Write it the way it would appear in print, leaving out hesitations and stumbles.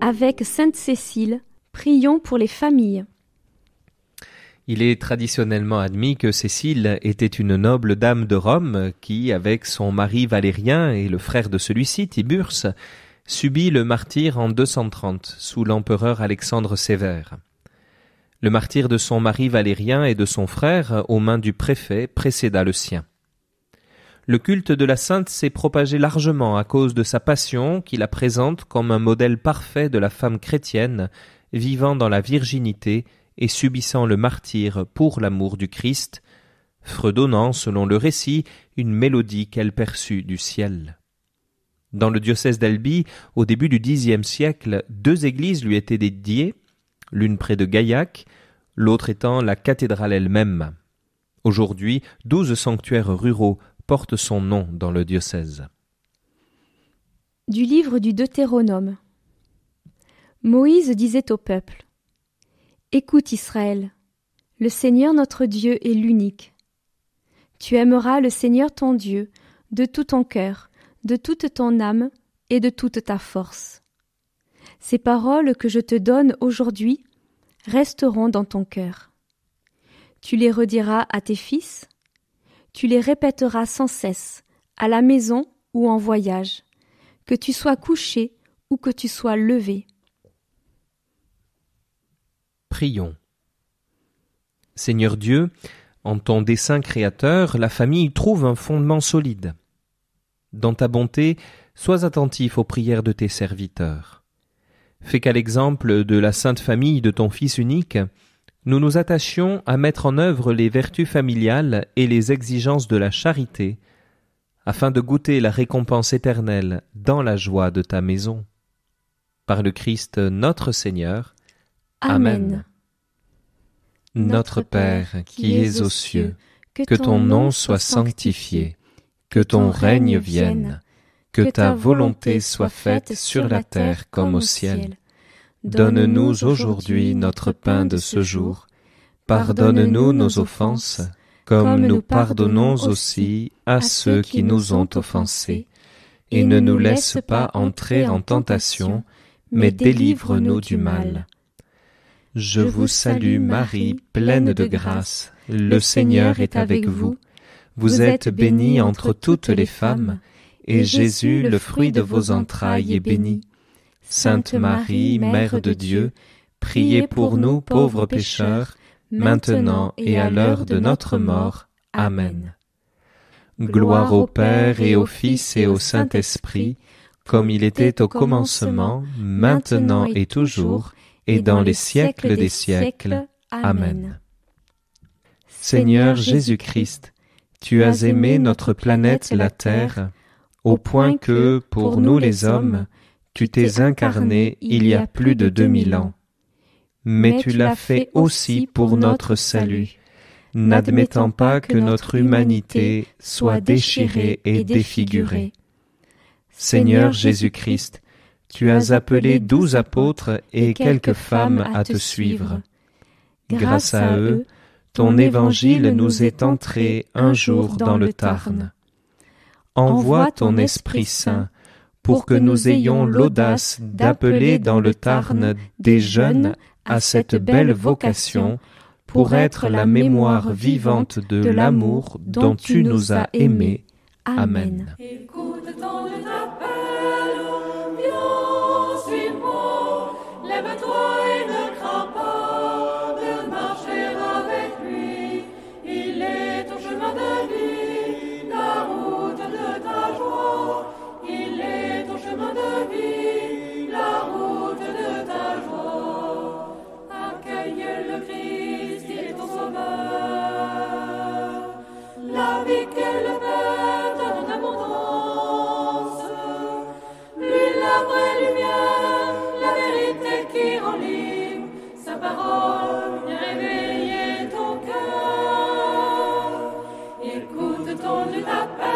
Avec Sainte Cécile, prions pour les familles. Il est traditionnellement admis que Cécile était une noble dame de Rome qui, avec son mari Valérien et le frère de celui-ci, Tiburce, subit le martyre en 230 sous l'empereur Alexandre Sévère. Le martyre de son mari Valérien et de son frère aux mains du préfet précéda le sien. Le culte de la sainte s'est propagé largement à cause de sa passion qui la présente comme un modèle parfait de la femme chrétienne vivant dans la virginité et subissant le martyre pour l'amour du Christ, fredonnant, selon le récit, une mélodie qu'elle perçut du ciel. Dans le diocèse d'Albi, au début du Xe siècle, 2 églises lui étaient dédiées, l'une près de Gaillac, l'autre étant la cathédrale elle-même. Aujourd'hui, 12 sanctuaires ruraux porte son nom dans le diocèse. Du livre du Deutéronome. Moïse disait au peuple : Écoute Israël, le Seigneur notre Dieu est l'unique. Tu aimeras le Seigneur ton Dieu de tout ton cœur, de toute ton âme et de toute ta force. Ces paroles que je te donne aujourd'hui resteront dans ton cœur. Tu les rediras à tes fils, tu les répéteras sans cesse, à la maison ou en voyage, que tu sois couché ou que tu sois levé. Prions. Seigneur Dieu, en ton dessein créateur, la famille trouve un fondement solide. Dans ta bonté, sois attentif aux prières de tes serviteurs. Fais qu'à l'exemple de la sainte famille de ton Fils unique, nous nous attachions à mettre en œuvre les vertus familiales et les exigences de la charité, afin de goûter la récompense éternelle dans la joie de ta maison. Par le Christ notre Seigneur. Amen. Notre Père, qui es aux cieux, que ton nom soit sanctifié, que ton règne vienne, que ta volonté soit faite sur la terre comme au ciel. Donne-nous aujourd'hui notre pain de ce jour. Pardonne-nous nos offenses, comme nous pardonnons aussi à ceux qui nous ont offensés. Et ne nous laisse pas entrer en tentation, mais délivre-nous du mal. Je vous salue Marie, pleine de grâce, le Seigneur est avec vous. Vous êtes bénie entre toutes les femmes, et Jésus, le fruit de vos entrailles, est béni. Sainte Marie, Mère de Dieu, priez pour nous pauvres pécheurs, maintenant et à l'heure de notre mort. Amen. Gloire au Père et au Fils et au Saint-Esprit, comme il était au commencement, maintenant et toujours, et dans les siècles des siècles. Amen. Seigneur Jésus-Christ, tu as aimé notre planète la Terre, au point que, pour nous les hommes, tu t'es incarné il y a plus de 2000 ans. Mais tu l'as fait aussi pour notre salut, n'admettant pas que notre humanité soit déchirée et défigurée. Seigneur Jésus-Christ, tu as appelé 12 apôtres et quelques femmes à te suivre. Grâce à eux, ton évangile nous est entré un jour dans le Tarn. Envoie ton Esprit Saint pour que nous ayons l'audace d'appeler dans le Tarn des jeunes à cette belle vocation pour être la mémoire vivante de l'amour dont tu nous as aimés. Amen. Lève-toi et ne crains pas de marcher avec lui. Il est ton chemin de vie, la route de ta joie. Il est ton chemin de vie, la route de ta joie. Accueille le Christ, il est ton sauveur. La vie que le Père donne en abondance. Lui la vraie lumière, la vérité qui rend libre, sa parole vient réveiller ton cœur. Écoute ton Dieu t'appelle.